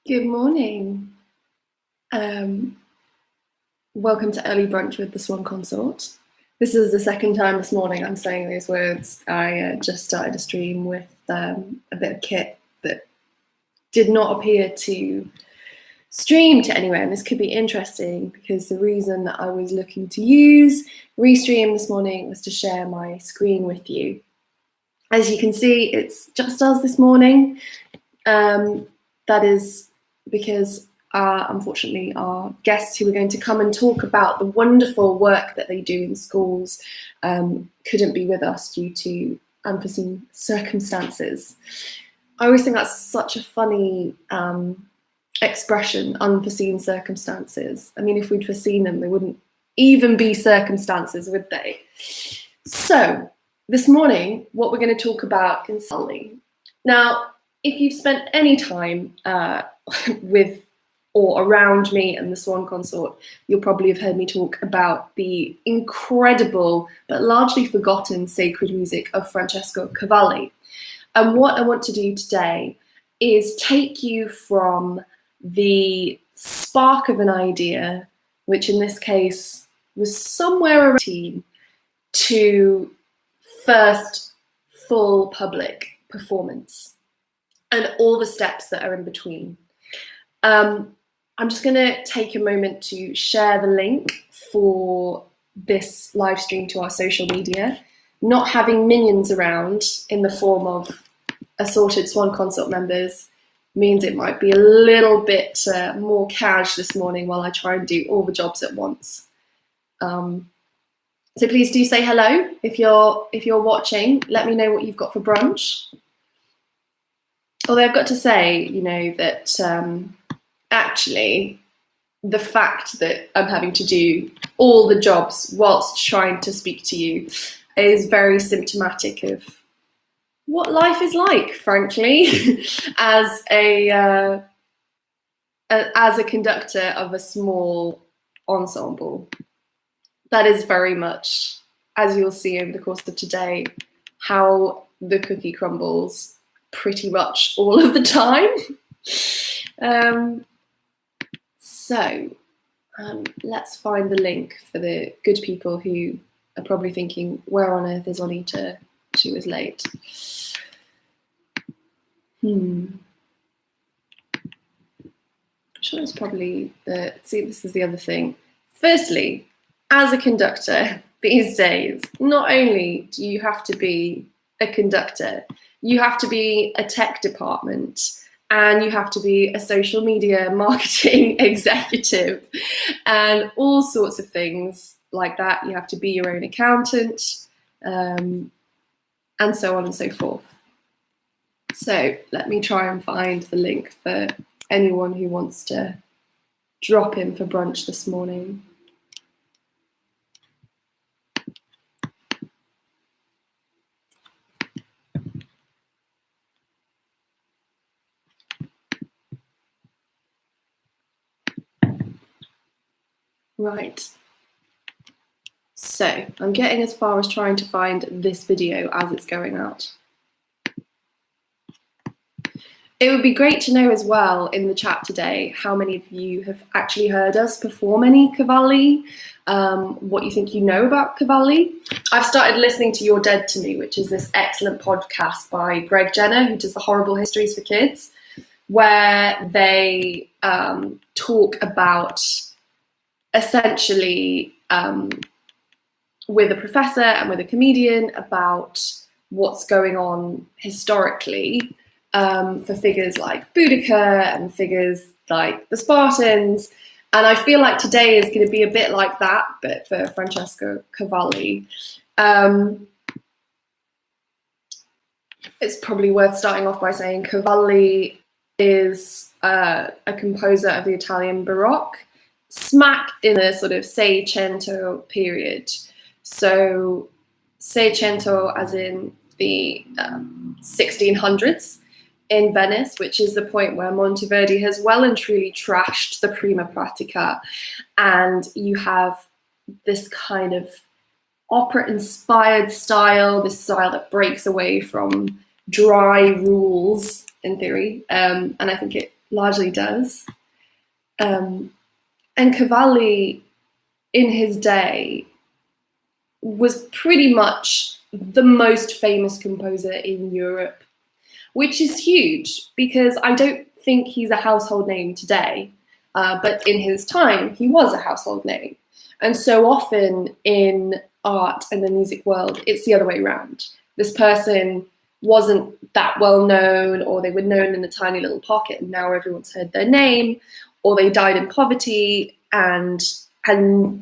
Good morning. Um, Welcome to early brunch with the Swan Consort. This is the second time this morning I'm saying those words. I just started a stream with a bit of kit that did not appear to stream to anywhere, and this could be interesting because the reason that I was looking to use Restream this morning was to share my screen with you. As you can see, it's just us this morning. That is because unfortunately our guests who are going to come and talk about the wonderful work that they do in schools couldn't be with us due to unforeseen circumstances. I always think that's such a funny expression, unforeseen circumstances. I mean, if we'd foreseen them, they wouldn't even be circumstances, would they? So this morning, what we're going to talk about is Cavalli. Now, if you've spent any time with or around me and the Swan Consort, you'll probably have heard me talk about the incredible but largely forgotten sacred music of Francesco Cavalli. And what I want to do today is take you from the spark of an idea, which in this case was somewhere around 18, to first full public performance and all the steps that are in between. I'm just going to take a moment to share the link for this live stream to our social media. Not having minions around in the form of assorted Swan Consort members means it might be a little bit more cash this morning while I try and do all the jobs at once. So please do say hello if you're watching. Let me know what you've got for brunch. Although I've got to say, that actually the fact that I'm having to do all the jobs whilst trying to speak to you is very symptomatic of what life is like, frankly, as a conductor of a small ensemble. That is very much, as you'll see over the course of today, how the cookie crumbles pretty much all of the time. Let's find the link for the good people who are probably thinking, where on earth is Anita? She was late. I'm sure it's probably this is the other thing. Firstly, as a conductor these days, not only do you have to be a conductor, you have to be a tech department, and you have to be a social media marketing executive, and all sorts of things like that. You have to be your own accountant, and so on and so forth. So let me try and find the link for anyone who wants to drop in for brunch this morning. Right, so I'm getting as far as trying to find this video as it's going out. It would be great to know as well in the chat today how many of you have actually heard us perform any Cavalli, what you think you know about Cavalli. I've started listening to You're Dead to Me, which is this excellent podcast by Greg Jenner, who does the Horrible Histories for Kids, where they talk about essentially with a professor and with a comedian about what's going on historically for figures like Boudica and figures like the Spartans. And I feel like today is going to be a bit like that, but for Francesco Cavalli. It's probably worth starting off by saying Cavalli is a composer of the Italian Baroque, smack in the sort of Seicento period. So Seicento as in the 1600s in Venice, which is the point where Monteverdi has well and truly trashed the prima pratica. And you have this kind of opera-inspired style, this style that breaks away from dry rules, in theory. And I think it largely does. And Cavalli, in his day, was pretty much the most famous composer in Europe, which is huge because I don't think he's a household name today, but in his time, he was a household name. And so often in art and the music world, it's the other way around. This person wasn't that well known, or they were known in a tiny little pocket, and now everyone's heard their name, or they died in poverty, and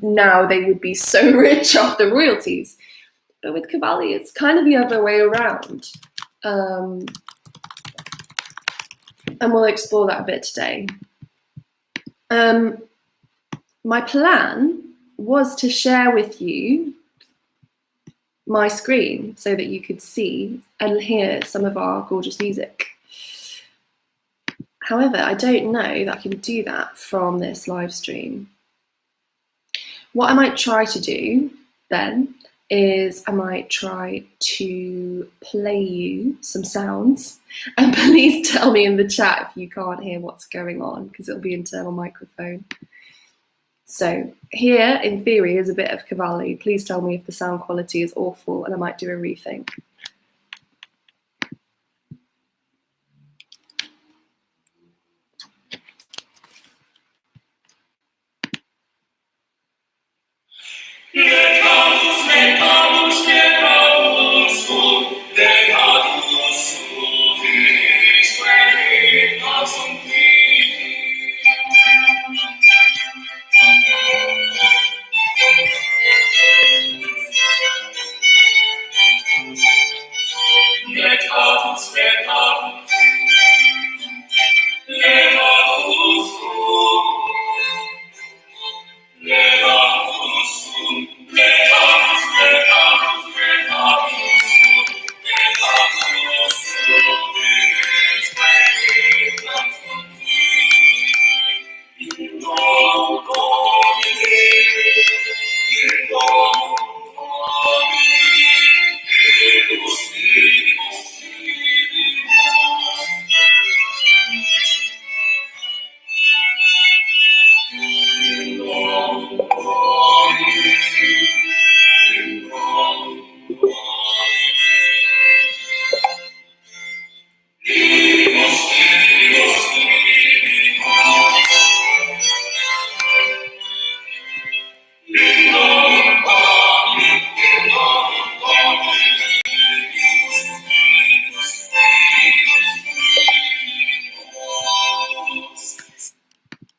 now they would be so rich off the royalties. But with Cavalli, it's kind of the other way around. And we'll explore that a bit today. My plan was to share with you my screen so that you could see and hear some of our gorgeous music. However, I don't know that I can do that from this live stream. What I might try to do then is I might try to play you some sounds, and please tell me in the chat if you can't hear what's going on, because it'll be internal microphone. So here, in theory, is a bit of Cavalli. Please tell me if the sound quality is awful, and I might do a rethink.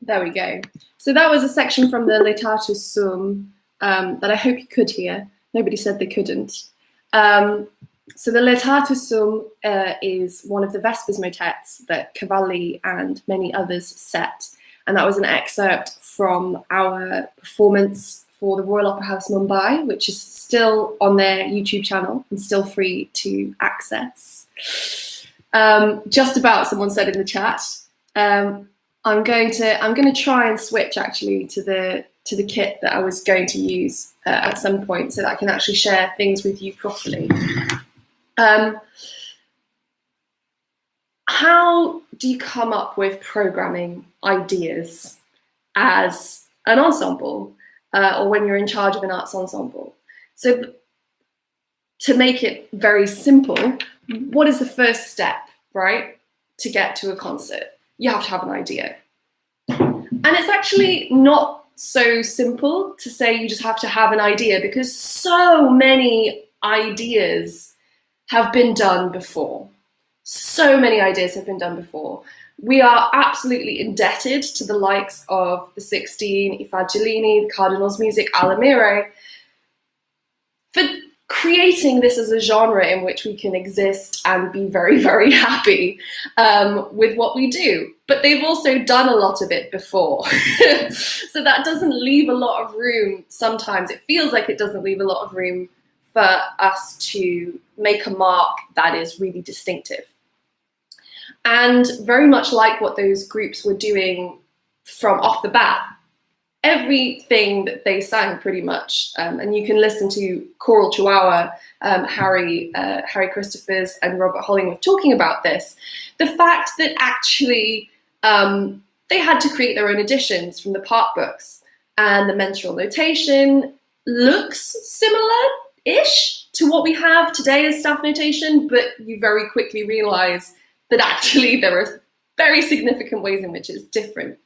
There we go. So that was a section from the Laetatus Sum that I hope you could hear. Nobody said they couldn't. So the Laetatus Sum is one of the Vespers motets that Cavalli and many others set. And that was an excerpt from our performance for the Royal Opera House Mumbai, which is still on their YouTube channel and still free to access. Just about, someone said in the chat. I'm going to try and switch actually to the kit that I was going to use at some point, so that I can actually share things with you properly. How do you come up with programming ideas as an ensemble, or when you're in charge of an arts ensemble? So to make it very simple, what is the first step, right, to get to a concert? You have to have an idea. And it's actually not so simple to say you just have to have an idea, because so many ideas have been done before. So many ideas have been done before. We are absolutely indebted to the likes of the 16, I Fagiolini, the Cardinal's Music, Alamire, for creating this as a genre in which we can exist and be very, very happy with what we do. But they've also done a lot of it before. So that doesn't leave a lot of room. Sometimes it feels like it doesn't leave a lot of room for us to make a mark that is really distinctive. And very much like what those groups were doing from off the bat, everything that they sang pretty much, and you can listen to Choral Chihuahua, Harry Christophers and Robert Hollingworth talking about this, the fact that actually they had to create their own editions from the part books, and the mensural notation looks similar-ish to what we have today as staff notation, but you very quickly realize that actually there are very significant ways in which it's different.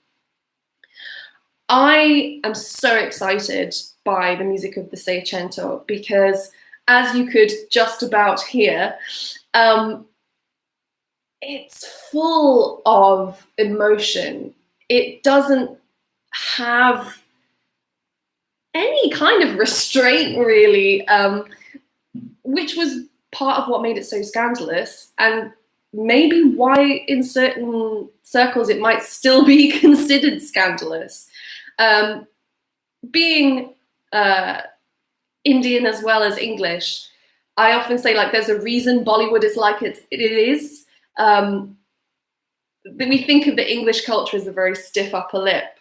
I am so excited by the music of the Seicento because, as you could just about hear, it's full of emotion. It doesn't have any kind of restraint, really, which was part of what made it so scandalous, and maybe why in certain circles it might still be considered scandalous. Being Indian as well as English, I often say, like, there's a reason Bollywood is like it is. We think of the English culture as a very stiff upper lip.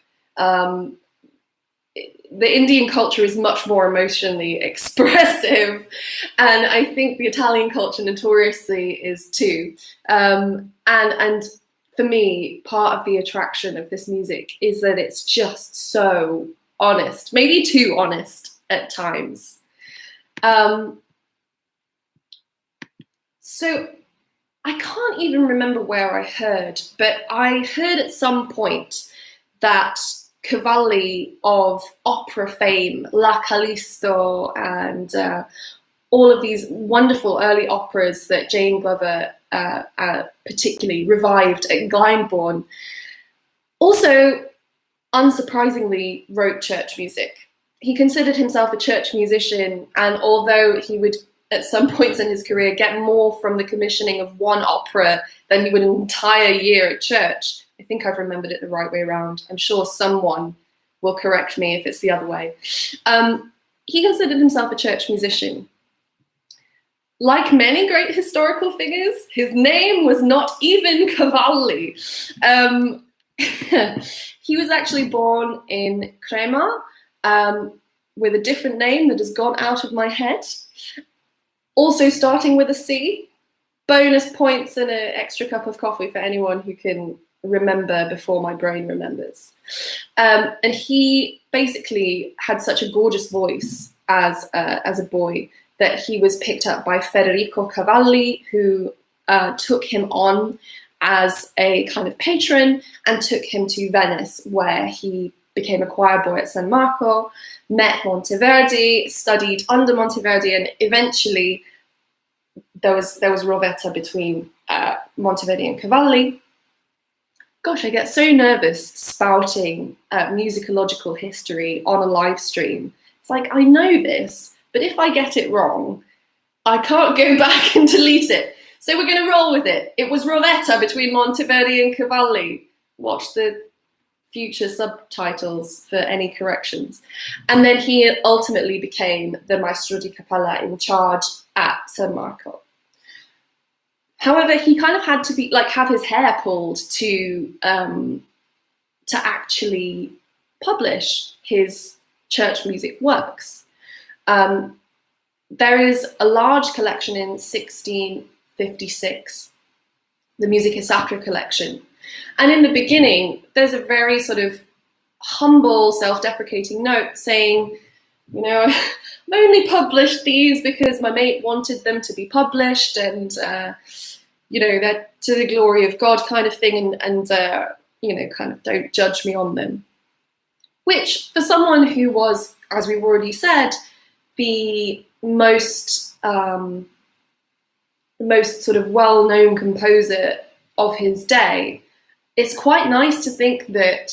The Indian culture is much more emotionally expressive, and I think the Italian culture notoriously is too. And for me, part of the attraction of this music is that it's just so honest, maybe too honest at times. So I can't even remember where I heard, but I heard at some point that Cavalli of opera fame, La Callisto, and all of these wonderful early operas that Jane Glover particularly revived at Glyndebourne, also, unsurprisingly, wrote church music. He considered himself a church musician, and although he would, at some points in his career, get more from the commissioning of one opera than he would an entire year at church, I think I've remembered it the right way around. I'm sure someone will correct me if it's the other way. He considered himself a church musician. Like many great historical figures, his name was not even Cavalli. He was actually born in Crema with a different name that has gone out of my head. Also starting with a C. Bonus points and an extra cup of coffee for anyone who can remember before my brain remembers. And he basically had such a gorgeous voice as a boy that he was picked up by Federico Cavalli, who took him on as a kind of patron and took him to Venice, where he became a choir boy at San Marco, met Monteverdi, studied under Monteverdi, and eventually there was Rovetta between Monteverdi and Cavalli. Gosh, I get so nervous spouting musicological history on a live stream. It's like, I know this, but if I get it wrong, I can't go back and delete it. So we're going to roll with it. It was Rovetta between Monteverdi and Cavalli. Watch the future subtitles for any corrections. And then he ultimately became the Maestro di Cappella in charge at San Marco. However, he kind of had to be have his hair pulled to actually publish his church music works. There is a large collection in 1656, the Musiche Sacre collection. And in the beginning, there's a very sort of humble, self-deprecating note saying, you know, I've only published these because my mate wanted them to be published, and you know, they're to the glory of God kind of thing, and you know, kind of don't judge me on them. Which, for someone who was, as we've already said, the most sort of well-known composer of his day, it's quite nice to think that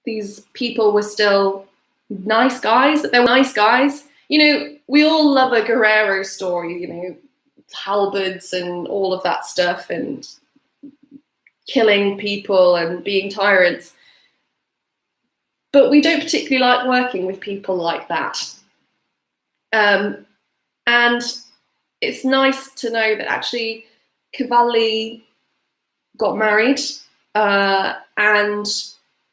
these people were still nice guys, that they were nice guys. You know, we all love a Guerrero story, you know, halberds and all of that stuff, and killing people and being tyrants. But we don't particularly like working with people like that. And it's nice to know that actually Cavalli got married and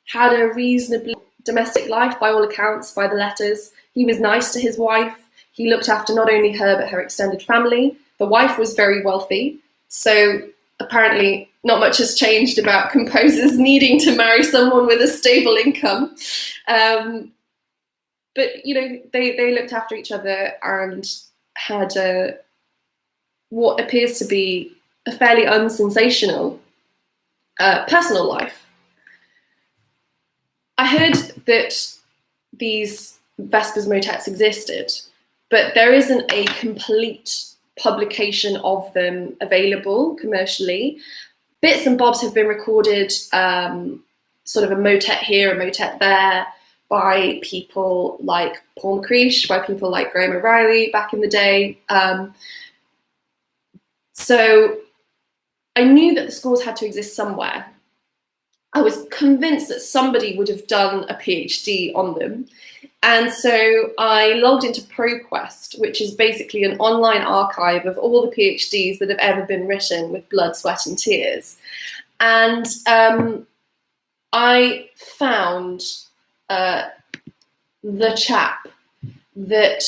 had a reasonably domestic life by all accounts, by the letters. He was nice to his wife. He looked after not only her, but her extended family. The wife was very wealthy. So apparently not much has changed about composers needing to marry someone with a stable income. But, you know, they looked after each other and had what appears to be a fairly unsensational personal life. I heard that these Vespers motets existed, but there isn't a complete publication of them available commercially. Bits and bobs have been recorded, sort of a motet here, a motet there, by people like Paul McCreesh, by people like Graham O'Reilly back in the day. So I knew that the scores had to exist somewhere. I was convinced that somebody would have done a PhD on them. And so I logged into ProQuest, which is basically an online archive of all the PhDs that have ever been written with blood, sweat, and tears. And I found the chap that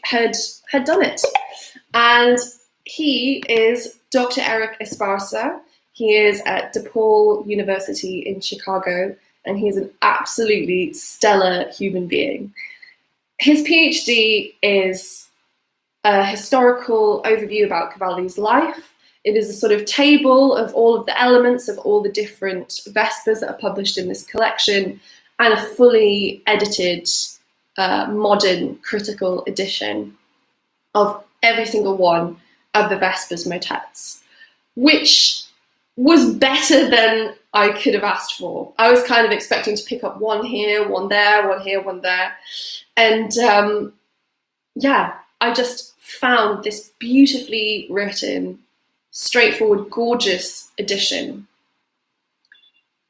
had done it. And he is Dr. Eric Esparza. He is at DePaul University in Chicago, and he's an absolutely stellar human being. His PhD is a historical overview about Cavalli's life. It is a sort of table of all of the elements of all the different Vespers that are published in this collection, and a fully edited, modern critical edition of every single one of the Vespers motets, which was better than I could have asked for. I was kind of expecting to pick up one here, one there, one here, one there. And yeah, I just found this beautifully written, straightforward, gorgeous edition.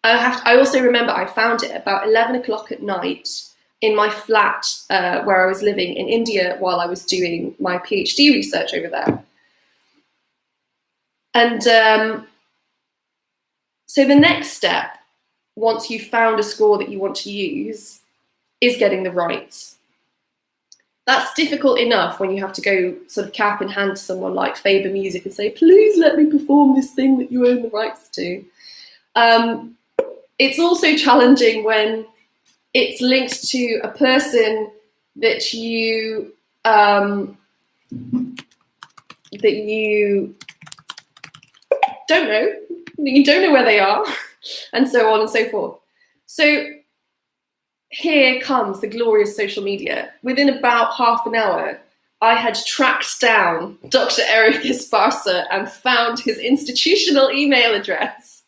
I also remember I found it about 11 o'clock at night in my flat where I was living in India while I was doing my PhD research over there. And so the next step, once you've found a score that you want to use, is getting the rights. That's difficult enough when you have to go sort of cap in hand to someone like Faber Music and say, please let me perform this thing that you own the rights to. It's also challenging when it's linked to a person that you don't know. You don't know where they are, and so on and so forth. So here comes the glorious social media. Within about half an hour, I had tracked down Dr. Eric Esparza and found his institutional email address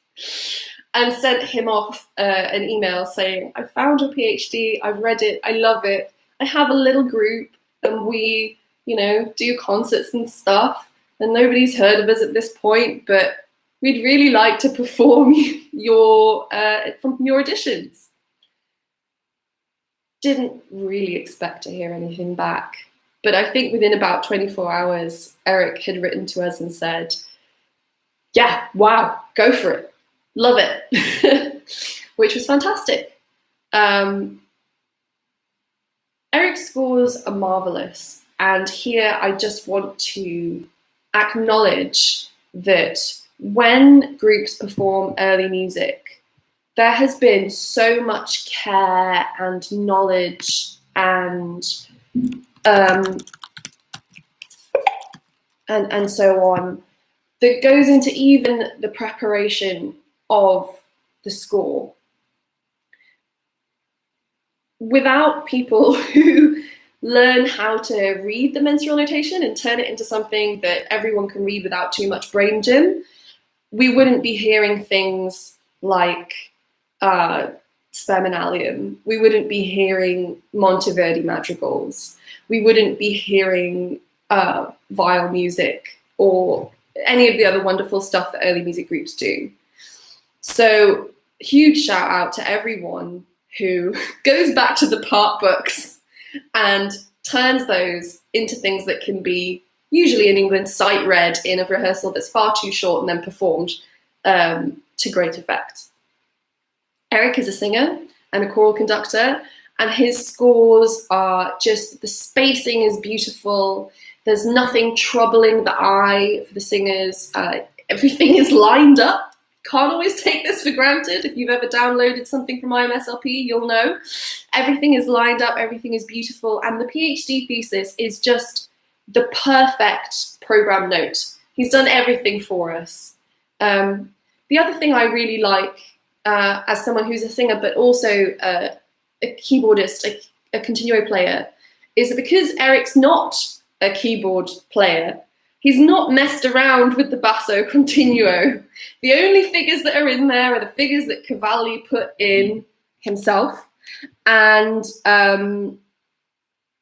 and sent him off an email saying, I found your PhD, I've read it, I love it. I have a little group and we, you know, do concerts and stuff, and nobody's heard of us at this point, but we'd really like to perform from your editions. Didn't really expect to hear anything back, but I think within about 24 hours, Eric had written to us and said, yeah, wow, go for it. Love it, which was fantastic. Eric's scores are marvelous. And here I just want to acknowledge that when groups perform early music, there has been so much care and knowledge and so on that goes into even the preparation of the score. Without people who learn how to read the mensural notation and turn it into something that everyone can read without too much brain gym, we wouldn't be hearing things like Sperminalium. We wouldn't be hearing Monteverdi madrigals. We wouldn't be hearing viol music or any of the other wonderful stuff that early music groups do. So huge shout out to everyone who goes back to the part books and turns those into things that can be, usually in England, sight read in a rehearsal that's far too short and then performed to great effect. Eric is a singer and a choral conductor, and his scores are just, the spacing is beautiful. There's nothing troubling the eye for the singers. Everything is lined up. Can't always take this for granted. If you've ever downloaded something from IMSLP, you'll know. Everything is lined up, everything is beautiful, and the PhD thesis is just the perfect program note. He's done everything for us. The other thing I really like, as someone who's a singer but also a keyboardist, a continuo player, is that because Eric's not a keyboard player, he's not messed around with the basso continuo. The only figures that are in there are the figures that Cavalli put in himself. And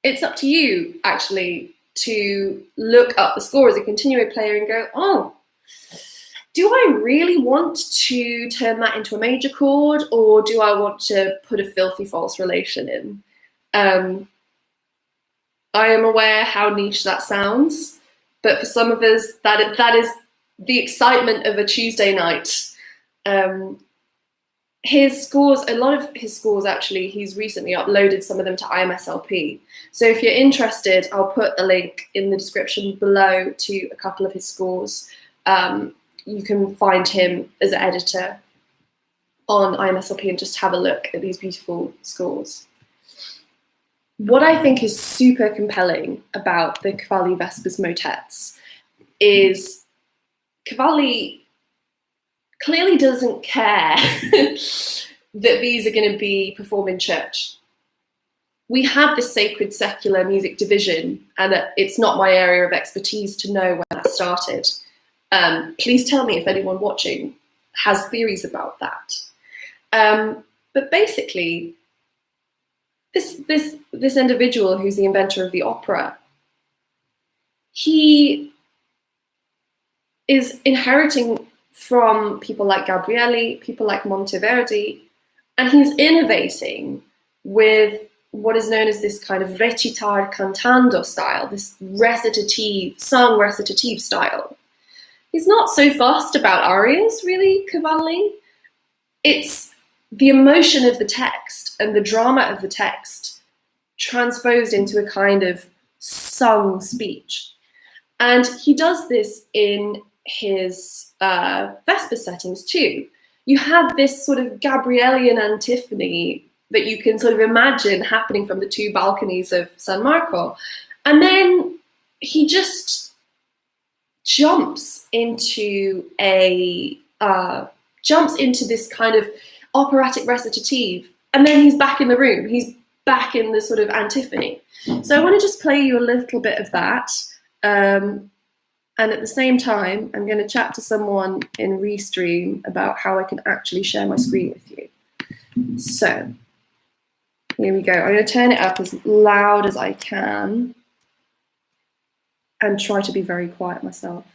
it's up to you, actually, to look up the score as a continuo player and go, oh, do I really want to turn that into a major chord, or do I want to put a filthy false relation in? I am aware how niche that sounds, but for some of us, that is the excitement of a Tuesday night. His scores, a lot of his scores actually, he's recently uploaded some of them to IMSLP. So if you're interested, I'll put a link in the description below to a couple of his scores. You can find him as an editor on IMSLP and just have a look at these beautiful scores. What I think is super compelling about the Cavalli Vespers motets is Cavalli clearly doesn't care that these are going to be performed in church. We have this sacred secular music division, and it's not my area of expertise to know when that started. Please tell me if anyone watching has theories about that. But basically, this individual who's the inventor of the opera, he is inheriting from people like Gabrielli, people like Monteverdi, and he's innovating with what is known as this kind of recitar cantando style, this recitative, sung recitative style. He's not so fussed about arias, really, Cavalli. It's the emotion of the text and the drama of the text transposed into a kind of sung speech. And he does this in his Vesper settings too. You have this sort of Gabrielian antiphony that you can sort of imagine happening from the two balconies of San Marco. And then he just jumps into this kind of operatic recitative, and then he's back in the room. He's back in the sort of antiphony. So I want to just play you a little bit of that. And at the same time, I'm going to chat to someone in Restream about how I can actually share my screen with you. So here we go. I'm going to turn it up as loud as I can and try to be very quiet myself.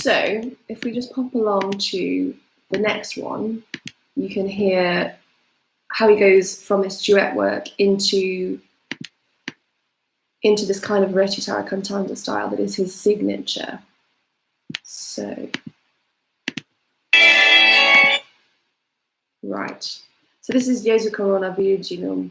So if we just pop along to the next one, you can hear how he goes from this duet work into this kind of recitare cantante style that is his signature. So, right. So this is Jesu Corona Virginum.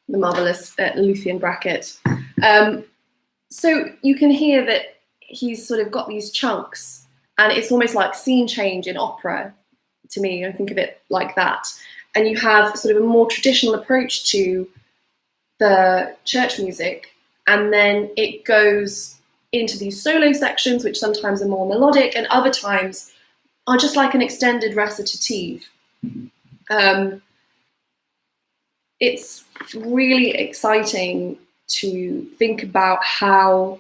The marvelous Lucian Brackett. So you can hear that he's sort of got these chunks, and it's almost like scene change in opera to me. I think of it like that. And you have sort of a more traditional approach to the church music, and then it goes into these solo sections, which sometimes are more melodic and other times are just like an extended recitative. It's really exciting to think about how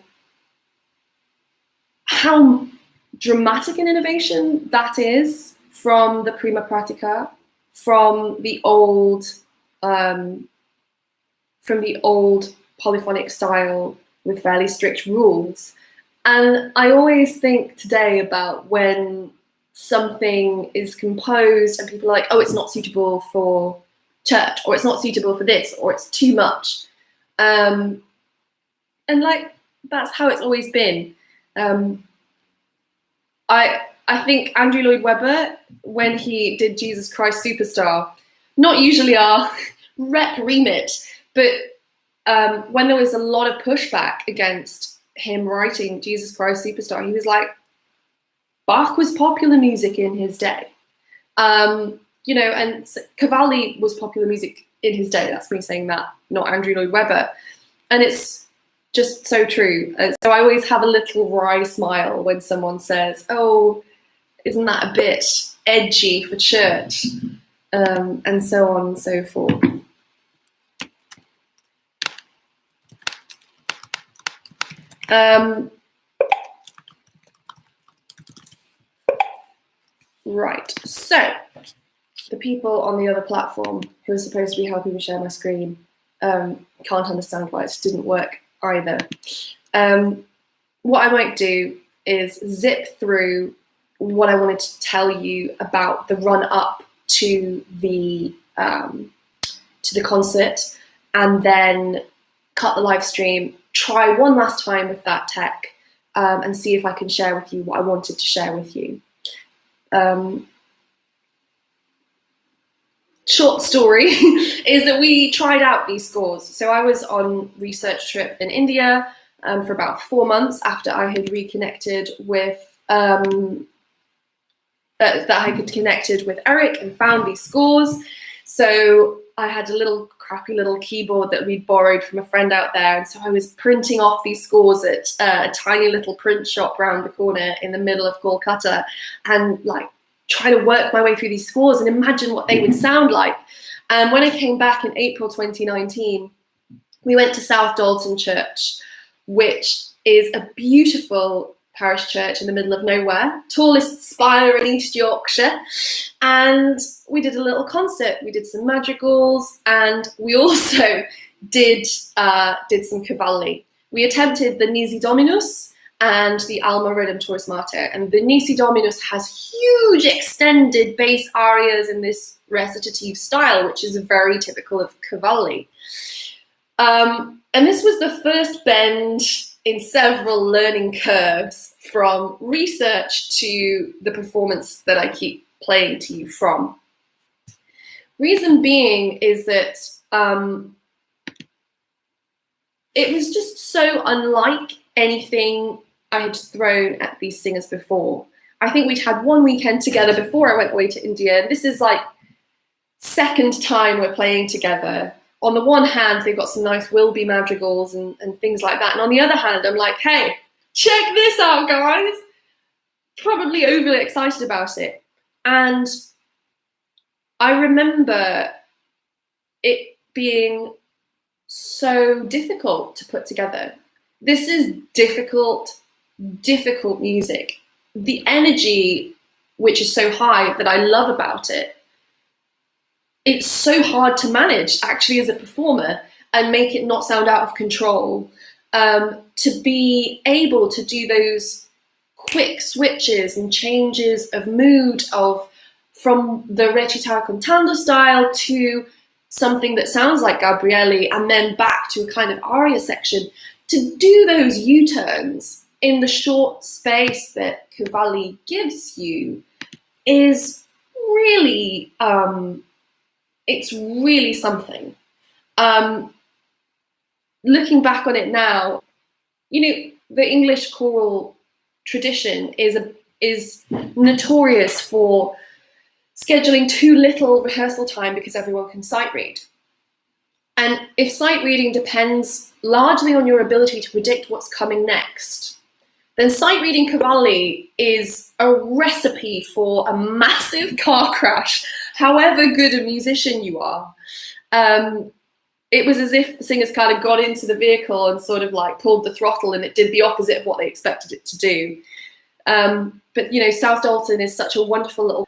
dramatic an innovation that is from the prima pratica, from the old polyphonic style with fairly strict rules. And I always think today about when something is composed and people are like, oh, it's not suitable for church, or it's not suitable for this, or it's too much. And like, that's how it's always been. I think Andrew Lloyd Webber, when he did Jesus Christ Superstar, not usually our rep remit, but when there was a lot of pushback against him writing Jesus Christ Superstar, he was like, Bach was popular music in his day. You know, and Cavalli was popular music in his day. That's me saying that, not Andrew Lloyd Webber. And it's just so true. So I always have a little wry smile when someone says, oh, isn't that a bit edgy for church? And so on and so forth. Right, so the people on the other platform who are supposed to be helping me share my screen can't understand why it didn't work either. What I might do is zip through what I wanted to tell you about the run up to the concert, and then cut the live stream, try one last time with that tech, and see if I can share with you what I wanted to share with you. Short story is that we tried out these scores. So I was on research trip in India for about 4 months after I had reconnected with with Eric and found these scores. So I had a little crappy little keyboard that we'd borrowed from a friend out there, and so I was printing off these scores at a tiny little print shop round the corner in the middle of Kolkata, and like try to work my way through these scores and imagine what they would sound like. And when I came back in April 2019, we went to South Dalton Church, which is a beautiful parish church in the middle of nowhere, tallest spire in East Yorkshire. And we did a little concert. We did some madrigals, and we also did some Cavalli. We attempted the Nisi Dominus and the Alma Redemptoris Mater. And the Nisi Dominus has huge extended bass arias in this recitative style, which is very typical of Cavalli. And this was the first bend in several learning curves from research to the performance that I keep playing to you from. Reason being is that it was just so unlike anything I had thrown at these singers before. I think we'd had one weekend together before I went away to India, and this is like second time we're playing together. On the one hand, they've got some nice Wilby madrigals and things like that. And on the other hand, I'm like, hey, check this out, guys. Probably overly excited about it. And I remember it being so difficult to put together. This is difficult music. The energy, which is so high, that I love about it, it's so hard to manage actually as a performer and make it not sound out of control. To be able to do those quick switches and changes of mood from the recitare cantando style to something that sounds like Gabrielli and then back to a kind of aria section, to do those U-turns in the short space that Cavalli gives you is really it's really something. Looking back on it now, the English choral tradition is notorious for scheduling too little rehearsal time because everyone can sight read. And if sight reading depends largely on your ability to predict what's coming next, then sight reading Cavalli is a recipe for a massive car crash, however good a musician you are. It was as if the singers kind of got into the vehicle and sort of like pulled the throttle, and it did the opposite of what they expected it to do. But South Dalton is such a wonderful little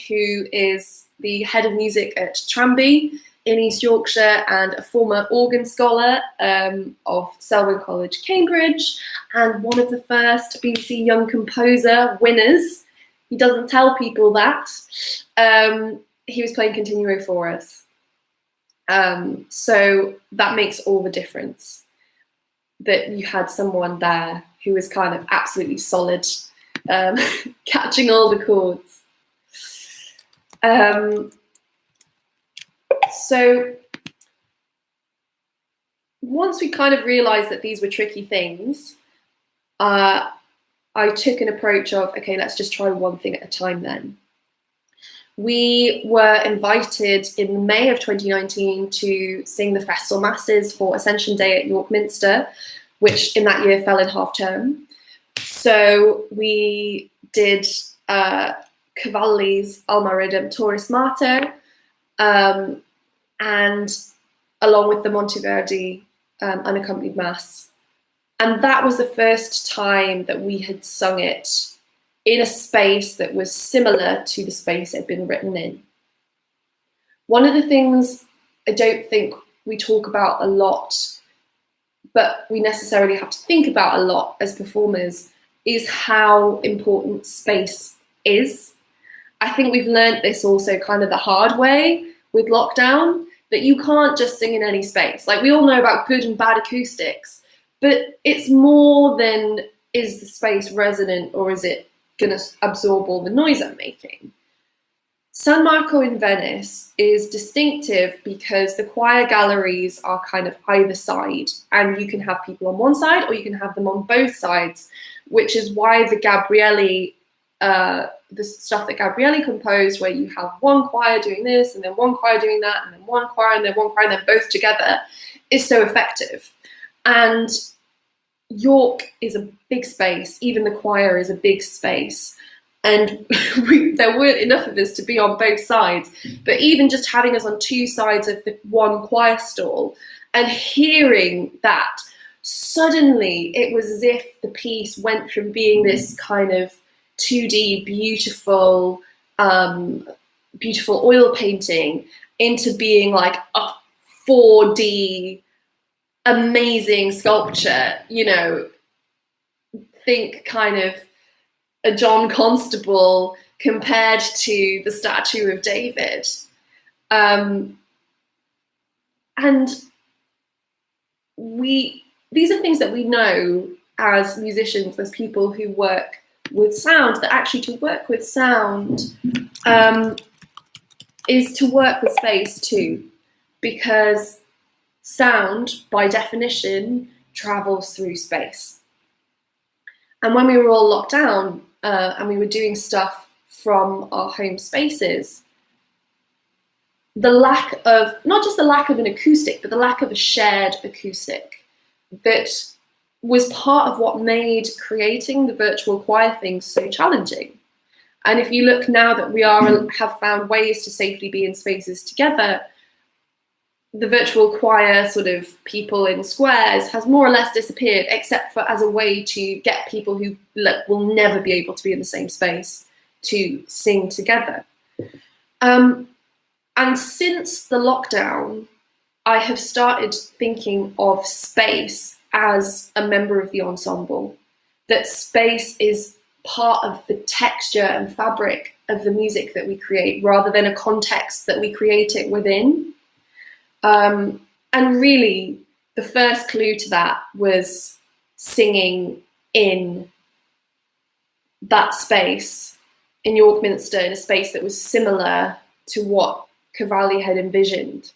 who is the head of music at Tranby in East Yorkshire and a former organ scholar of Selwyn College, Cambridge, and one of the first BBC Young Composer winners. He doesn't tell people that. He was playing Continuo for us. So that makes all the difference, that you had someone there who was kind of absolutely solid, catching all the chords. So once we kind of realized that these were tricky things, I took an approach of, okay, let's just try one thing at a time then. We were invited in May of 2019 to sing the Festal Masses for Ascension Day at York Minster, which in that year fell in half term. So we did Cavalli's Alma Redemptoris Mater, and along with the Monteverdi unaccompanied mass. And that was the first time that we had sung it in a space that was similar to the space it had been written in. One of the things I don't think we talk about a lot, but we necessarily have to think about a lot as performers, is how important space is. I think we've learned this also kind of the hard way with lockdown, that you can't just sing in any space. Like, we all know about good and bad acoustics, but it's more than, is the space resonant or is it going to absorb all the noise I'm making? San Marco in Venice is distinctive because the choir galleries are kind of either side, and you can have people on one side or you can have them on both sides, which is why the Gabrielli, the stuff that Gabrielli composed, where you have one choir doing this and then one choir doing that and then one choir and then one choir and then both together, is so effective. And York is a big space, even the choir is a big space, and there weren't enough of us to be on both sides, but even just having us on two sides of the one choir stall And hearing that, suddenly it was as if the piece went from being this kind of 2D, beautiful, beautiful oil painting into being like a 4D, amazing sculpture, you know, think kind of a John Constable compared to the statue of David. And these are things that we know as musicians, as people who work with sound, that actually to work with sound is to work with space too, because sound, by definition, travels through space. And when we were all locked down and we were doing stuff from our home spaces, the lack of, not just the lack of an acoustic, but the lack of a shared acoustic that was part of what made creating the virtual choir thing so challenging. And if you look now that we have found ways to safely be in spaces together, the virtual choir sort of people in squares has more or less disappeared, except for as a way to get people who will never be able to be in the same space to sing together. And since the lockdown, I have started thinking of space as a member of the ensemble, that space is part of the texture and fabric of the music that we create, rather than a context that we create it within. And really, the first clue to that was singing in that space in York Minster, in a space that was similar to what Cavalli had envisioned.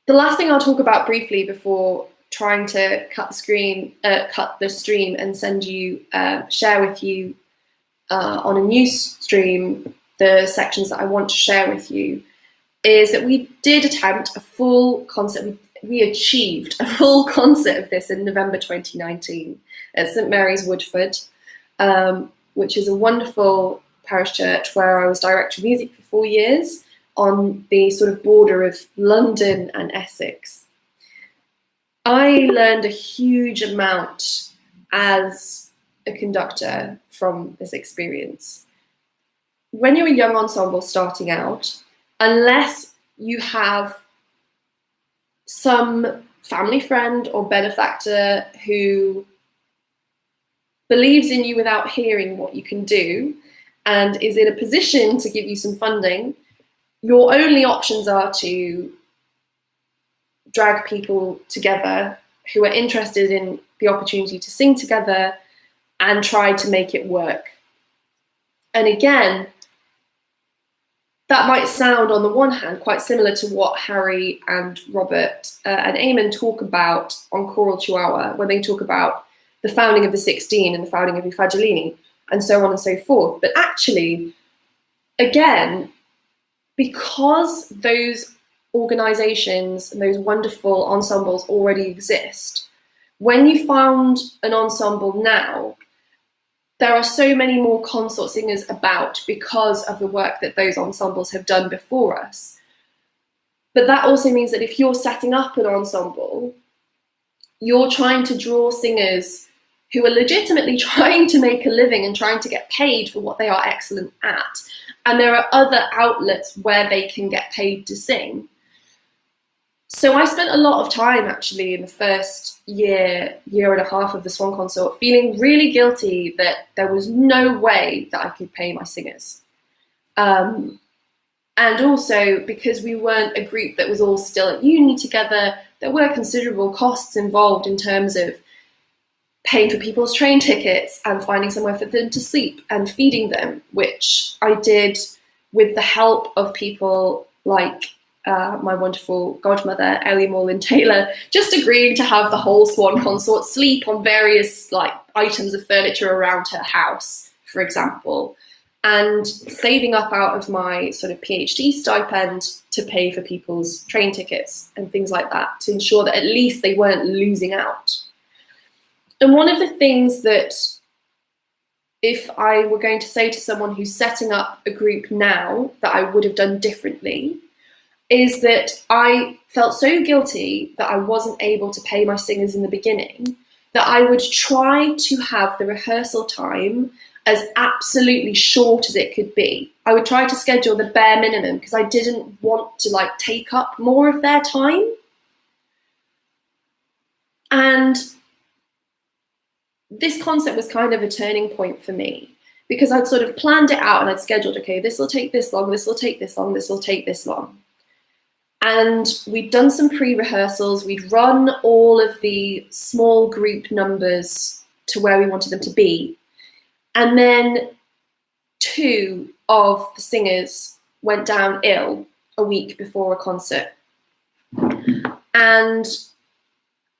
The last thing I'll talk about briefly before trying to cut the stream and send you, share with you on a new stream the sections that I want to share with you, is that we did attempt a full concert. We achieved a full concert of this in November 2019 at St Mary's Woodford, which is a wonderful parish church where I was director of music for 4 years, on the sort of border of London and Essex. I learned a huge amount as a conductor from this experience. When you're a young ensemble starting out, unless you have some family friend or benefactor who believes in you without hearing what you can do and is in a position to give you some funding, your only options are to drag people together who are interested in the opportunity to sing together and try to make it work. And again, that might sound on the one hand quite similar to what Harry and Robert and Eamon talk about on Choral Chihuahua, when they talk about the founding of the 16 and the founding of Ifagilini and so on and so forth. But actually, again, because those organizations and those wonderful ensembles already exist, when you found an ensemble now, there are so many more consort singers about because of the work that those ensembles have done before us. But that also means that if you're setting up an ensemble, you're trying to draw singers who are legitimately trying to make a living and trying to get paid for what they are excellent at. And there are other outlets where they can get paid to sing. So I spent a lot of time actually in the first year and a half of the Swan Consort feeling really guilty that there was no way that I could pay my singers. And also because we weren't a group that was all still at uni together, there were considerable costs involved in terms of paying for people's train tickets and finding somewhere for them to sleep and feeding them, which I did with the help of people like my wonderful godmother, Ellie Morland-Taylor, just agreeing to have the whole Swan Consort sleep on various items of furniture around her house, for example, and saving up out of my sort of PhD stipend to pay for people's train tickets and things like that, to ensure that at least they weren't losing out. And one of the things that, if I were going to say to someone who's setting up a group now that I would have done differently, is that I felt so guilty that I wasn't able to pay my singers in the beginning that I would try to have the rehearsal time as absolutely short as it could be. I would try to schedule the bare minimum because I didn't want to like take up more of their time. And this concept was kind of a turning point for me because I'd sort of planned it out and I'd scheduled, okay, this will take this long, this will take this long, this will take this long. And we'd done some pre-rehearsals, we'd run all of the small group numbers to where we wanted them to be. And then 2 of the singers went down ill a week before a concert. And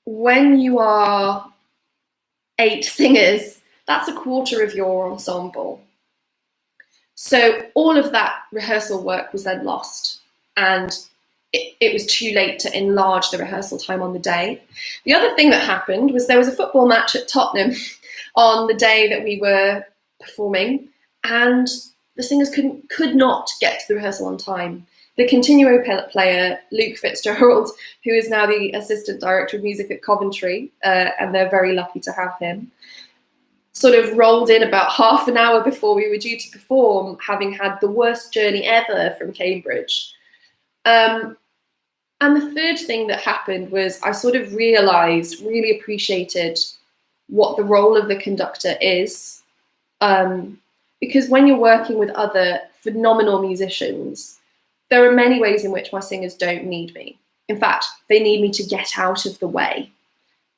when you are 8 singers, that's a quarter of your ensemble. So all of that rehearsal work was then lost. And it was too late to enlarge the rehearsal time on the day. The other thing that happened was there was a football match at Tottenham on the day that we were performing, and the singers could not get to the rehearsal on time. The continuo player, Luke Fitzgerald, who is now the Assistant Director of Music at Coventry, and they're very lucky to have him, sort of rolled in about half an hour before we were due to perform, having had the worst journey ever from Cambridge. And the third thing that happened was I sort of realised, really appreciated what the role of the conductor is. Because when you're working with other phenomenal musicians, there are many ways in which my singers don't need me. In fact, they need me to get out of the way.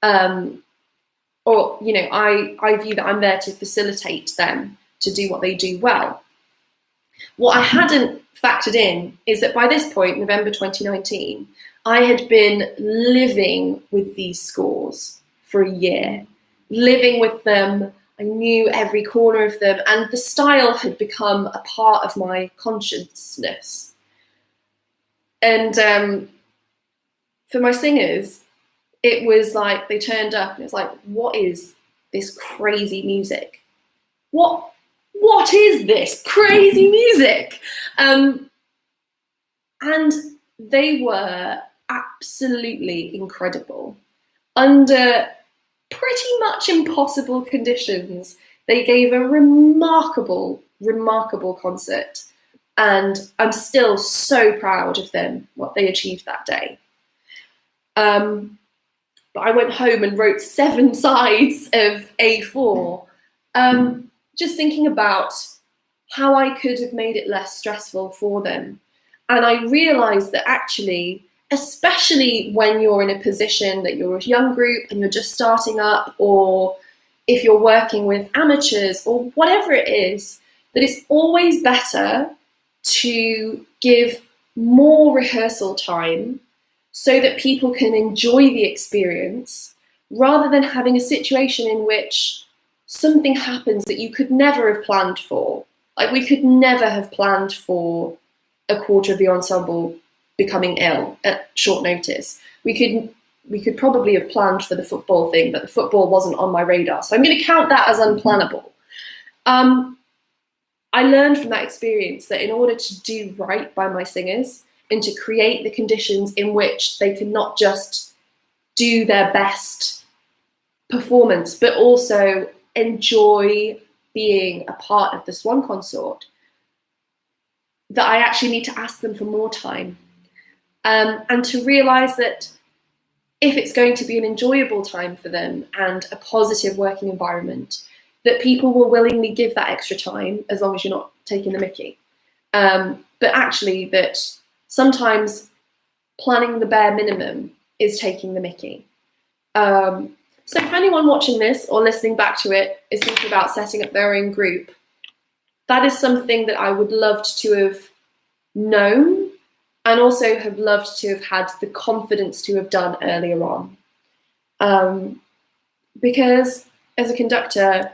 Or, you know, I view that I'm there to facilitate them to do what they do well. What I hadn't factored in is that by this point, November 2019, I had been living with these scores for a year, living with them. I knew every corner of them, and the style had become a part of my consciousness. And for my singers, it was like they turned up and it's like, what is this crazy music? What is this crazy music? And they were absolutely incredible. Under pretty much impossible conditions, they gave a remarkable concert. And I'm still so proud of them, what they achieved that day. But I went home and wrote 7 sides of A4, just thinking about how I could have made it less stressful for them. And I realized that actually, especially when you're in a position that you're a young group and you're just starting up, or if you're working with amateurs or whatever it is, that it's always better to give more rehearsal time so that people can enjoy the experience, rather than having a situation in which something happens that you could never have planned for. Like, we could never have planned for a quarter of the ensemble becoming ill at short notice. We could probably have planned for the football thing, but the football wasn't on my radar. So I'm going to count that as unplannable. I learned from that experience that in order to do right by my singers and to create the conditions in which they can not just do their best performance, but also enjoy being a part of the Swan Consort, that I actually need to ask them for more time. And to realise that if it's going to be an enjoyable time for them and a positive working environment, that people will willingly give that extra time as long as you're not taking the mickey. But actually that sometimes planning the bare minimum is taking the mickey. So if anyone watching this or listening back to it is thinking about setting up their own group, that is something that I would love to have known, and also have loved to have had the confidence to have done earlier on. Because as a conductor,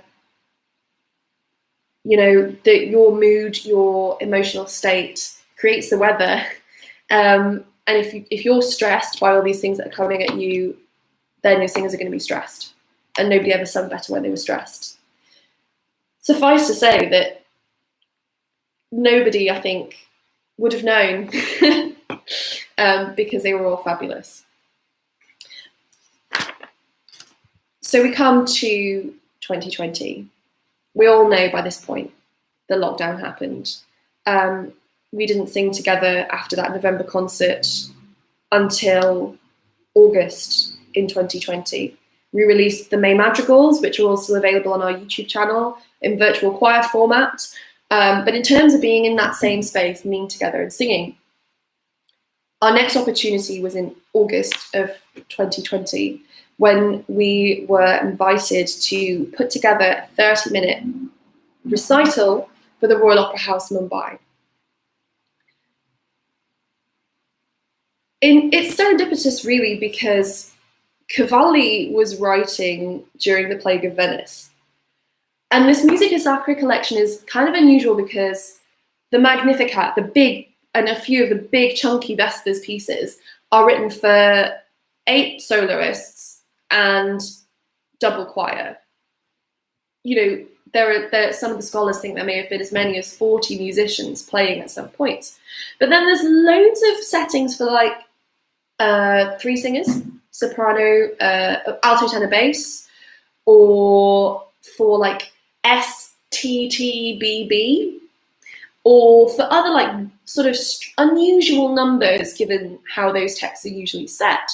you know, your mood, your emotional state creates the weather. And if you're stressed by all these things that are coming at you, then your singers are going to be stressed. And nobody ever sung better when they were stressed. Suffice to say that nobody, I think, would have known because they were all fabulous. So we come to 2020. We all know by this point the lockdown happened. We didn't sing together after that November concert until August in 2020. We released the May Madrigals, which are also available on our YouTube channel in virtual choir format. But in terms of being in that same space, being together and singing, our next opportunity was in August of 2020, when we were invited to put together a 30-minute recital for the Royal Opera House Mumbai. It's serendipitous, really, because Cavalli was writing during the Plague of Venice. And this Musiche Sacre collection is kind of unusual because the Magnificat, the big, and a few of the big chunky Vespers pieces are written for 8 soloists and double choir. You know, there are some of the scholars think there may have been as many as 40 musicians playing at some point. But then there's loads of settings for like 3 singers, soprano, alto, tenor, bass, or for like STTBB, or for other like sort of unusual numbers given how those texts are usually set.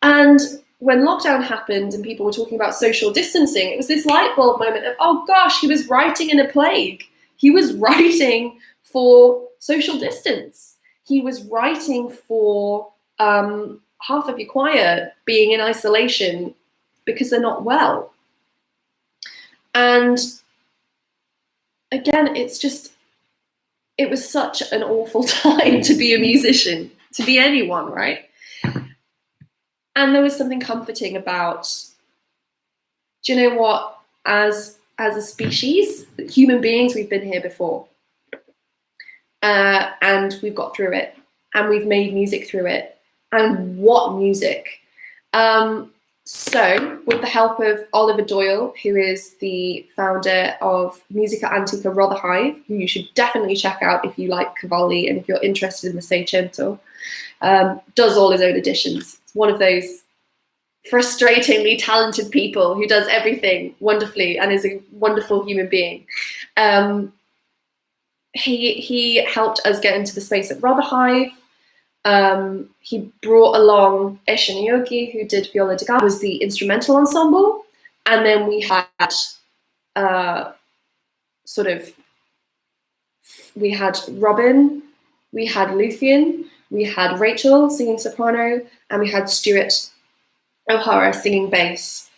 And when lockdown happened and people were talking about social distancing, it was this light bulb moment of, oh gosh, he was writing in a plague. He was writing for social distance. He was writing for half of your choir being in isolation because they're not well. And again, it was such an awful time to be a musician, to be anyone, right? And there was something comforting about, do you know what, as a species, human beings, we've been here before. And we've got through it, and we've made music through it. And what music? So, with the help of Oliver Doyle, who is the founder of Musica Antica Rotherhithe, who you should definitely check out if you like Cavalli and if you're interested in the Seicento, does all his own editions. It's one of those frustratingly talented people who does everything wonderfully and is a wonderful human being. He helped us get into the space at Rotherhithe. He brought along Esha Yogi, who did viola da gamba, was the instrumental ensemble, and then we had we had Robin, we had Luthien, we had Rachel singing soprano, and we had Stuart O'Hara singing bass,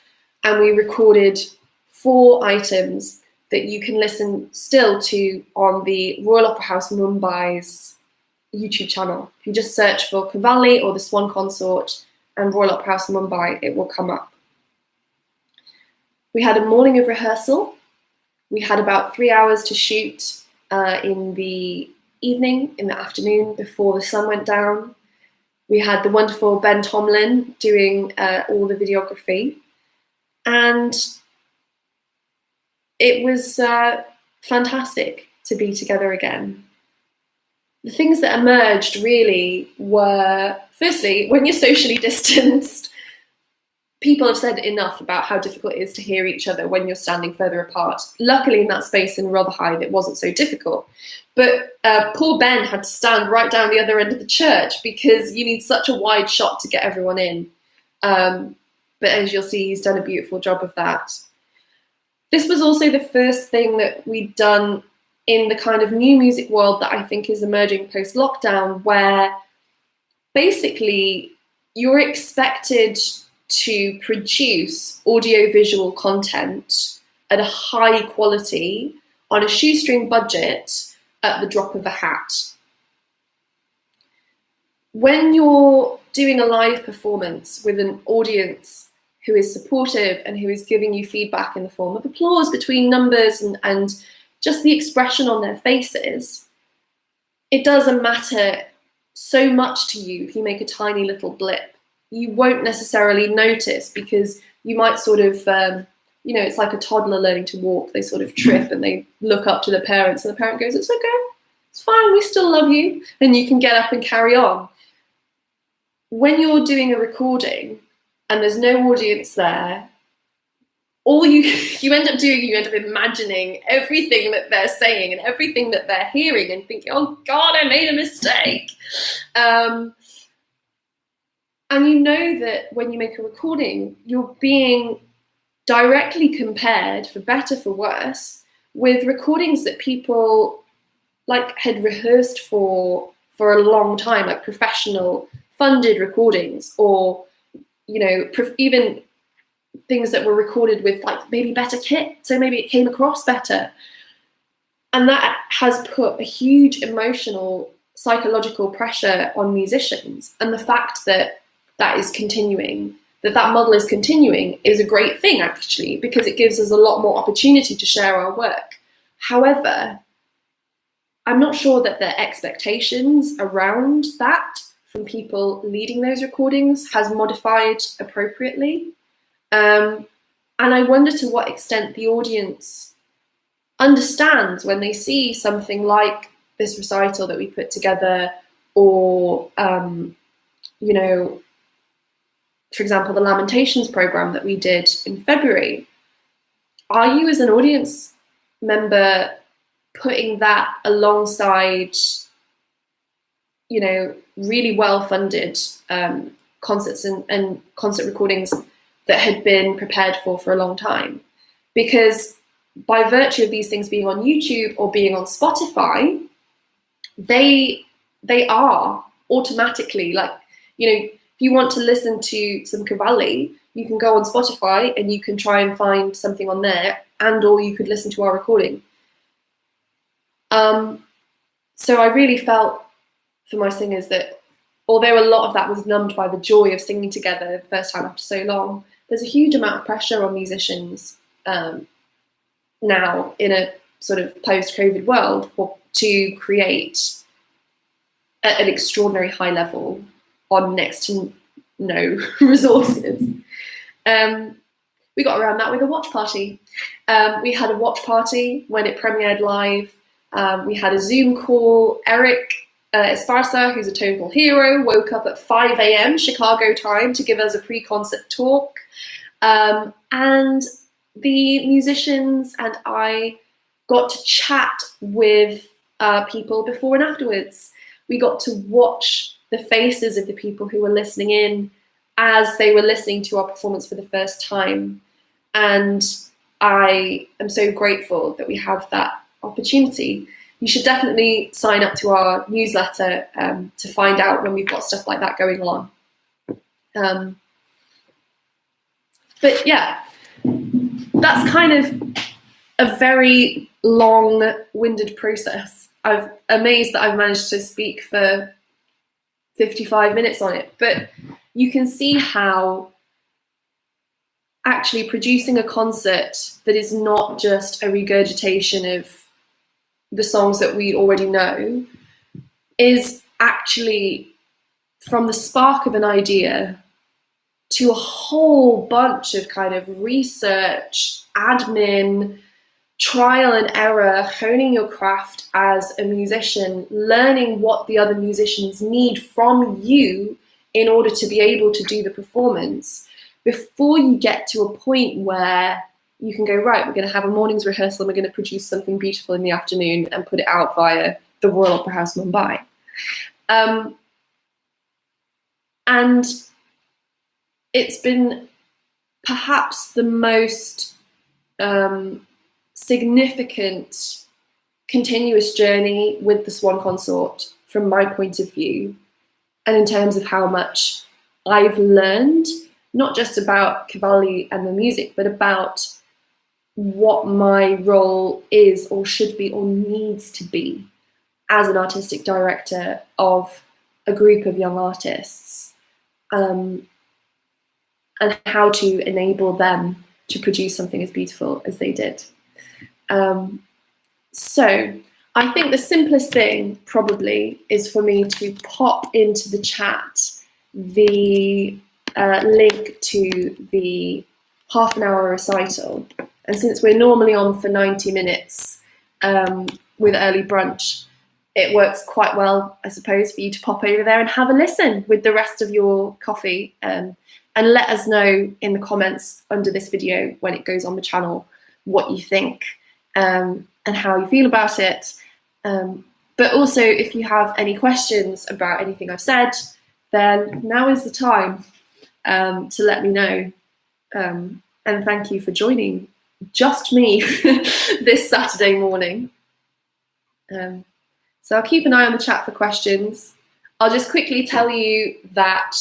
and we recorded 4 items that you can listen still to on the Royal Opera House Mumbai's YouTube channel. If you just search for Cavalli or the Swan Consort and Royal Opera House Mumbai, it will come up. We had a morning of rehearsal. We had about 3 hours to shoot in the evening, in the afternoon, before the sun went down. We had the wonderful Ben Tomlin doing all the videography. And it was fantastic to be together again. The things that emerged really were, firstly, when you're socially distanced, people have said enough about how difficult it is to hear each other when you're standing further apart. Luckily, in that space in Rotherhithe, it wasn't so difficult. But poor Ben had to stand right down the other end of the church because you need such a wide shot to get everyone in. But as you'll see, he's done a beautiful job of that. This was also the first thing that we'd done in the kind of new music world that I think is emerging post-lockdown, where basically you're expected to produce audiovisual content at a high quality on a shoestring budget at the drop of a hat. When you're doing a live performance with an audience who is supportive and who is giving you feedback in the form of applause between numbers and just the expression on their faces, it doesn't matter so much to you if you make a tiny little blip. You won't necessarily notice because you might sort of, it's like a toddler learning to walk. They sort of trip and they look up to the parents and the parent goes, it's okay. it's fine, we still love you, and you can get up and carry on. When you're doing a recording and there's no audience there, all you end up doing, you end up imagining everything that they're saying and everything that they're hearing and thinking, oh God, I made a mistake. And you know that when you make a recording, you're being directly compared, for better, for worse, with recordings that people like had rehearsed for a long time, like professional funded recordings, or, you know, even things that were recorded with like maybe better kit, so maybe it came across better. And that has put a huge emotional, psychological pressure on musicians. And the fact that that is continuing, that model is continuing, is a great thing, actually, because it gives us a lot more opportunity to share our work. However, I'm not sure that the expectations around that from people leading those recordings has modified appropriately. And I wonder to what extent the audience understands when they see something like this recital that we put together, or, you know, for example, the Lamentations program that we did in February. Are you, as an audience member, putting that alongside, you know, really well-funded concerts and concert recordings that had been prepared for a long time? Because by virtue of these things being on YouTube or being on Spotify, they are automatically, like, you know, if you want to listen to some Cavalli, you can go on Spotify and you can try and find something on there, and or you could listen to our recording. So I really felt for my singers that although a lot of that was numbed by the joy of singing together the first time after so long, there's a huge amount of pressure on musicians now in a sort of post-COVID world to create at an extraordinary high level on next to no resources. We got around that with a watch party. We had a watch party when it premiered live. We had a Zoom call. Eric Esparza, who's a total hero, woke up at 5 a.m. Chicago time to give us a pre-concert talk. And the musicians and I got to chat with people before and afterwards. We got to watch the faces of the people who were listening in as they were listening to our performance for the first time. And I am so grateful that we have that opportunity. You should definitely sign up to our newsletter to find out when we've got stuff like that going on. But yeah, that's kind of a very long-winded process. I'm amazed that I've managed to speak for 55 minutes on it, but you can see how actually producing a concert that is not just a regurgitation of the songs that we already know is actually from the spark of an idea to a whole bunch of kind of research, admin, trial and error, honing your craft as a musician, learning what the other musicians need from you in order to be able to do the performance, before you get to a point where you can go, right, we're going to have a morning's rehearsal and we're going to produce something beautiful in the afternoon and put it out via the Royal Opera House Mumbai. And it's been perhaps the most significant continuous journey with the Swan Consort from my point of view, and in terms of how much I've learned, not just about Cavalli and the music, but about what my role is or should be or needs to be as an artistic director of a group of young artists, and how to enable them to produce something as beautiful as they did. So I think the simplest thing probably is for me to pop into the chat the link to the half-an-hour recital. And since we're normally on for 90 minutes with early brunch, it works quite well, I suppose, for you to pop over there and have a listen with the rest of your coffee. And let us know in the comments under this video when it goes on the channel what you think and how you feel about it. But also, if you have any questions about anything I've said, then now is the time to let me know. And thank you for joining just me this Saturday morning. So I'll keep an eye on the chat for questions. I'll just quickly tell you that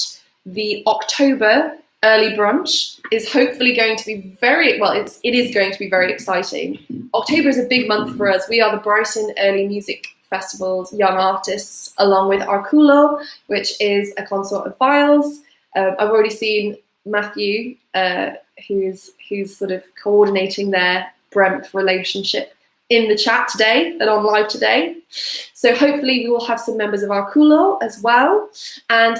the October early brunch is hopefully going to be it is going to be very exciting. October is a big month for us. We are the Brighton Early Music Festival's young artists, along with Arculo, which is a consort of viols. I've already seen Matthew, who's sort of coordinating their Bremp relationship, in the chat today and on live today. So hopefully we will have some members of Arculo as well, and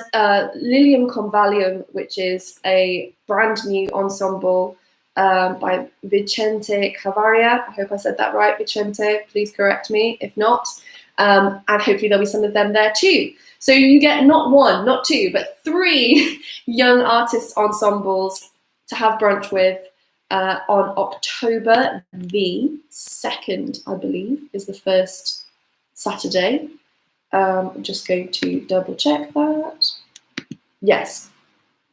Lilium Convallium, which is a brand new ensemble by Vicente Cavaria. I hope I said that right, Vicente, please correct me if not. And hopefully there'll be some of them there too. So you get not one, not two, but 3 young artist ensembles to have brunch with on October the 2nd, I believe, is the first Saturday. I'm just going to double check that. Yes,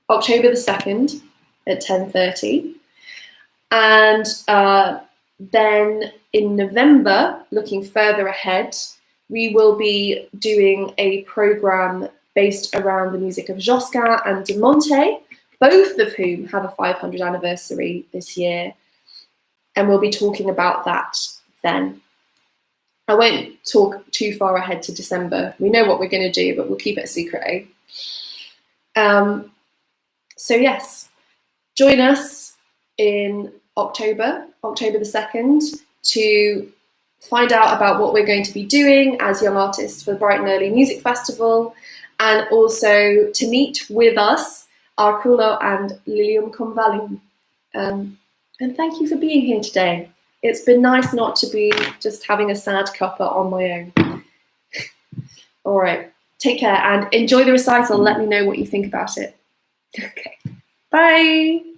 October the 2nd at 10:30. And then in November, looking further ahead, we will be doing a program based around the music of Josquin and de Monte, both of whom have a 500th anniversary this year. And we'll be talking about that then. I won't talk too far ahead to December. We know what we're going to do, but we'll keep it a secret, eh? So yes, join us in October the 2nd, to find out about what we're going to be doing as young artists for the Brighton Early Music Festival, and also to meet with us, Arculo and Lilium Convallium. And thank you for being here today. It's been nice not to be just having a sad cuppa on my own. All right, take care and enjoy the recital. Let me know what you think about it. Okay, bye.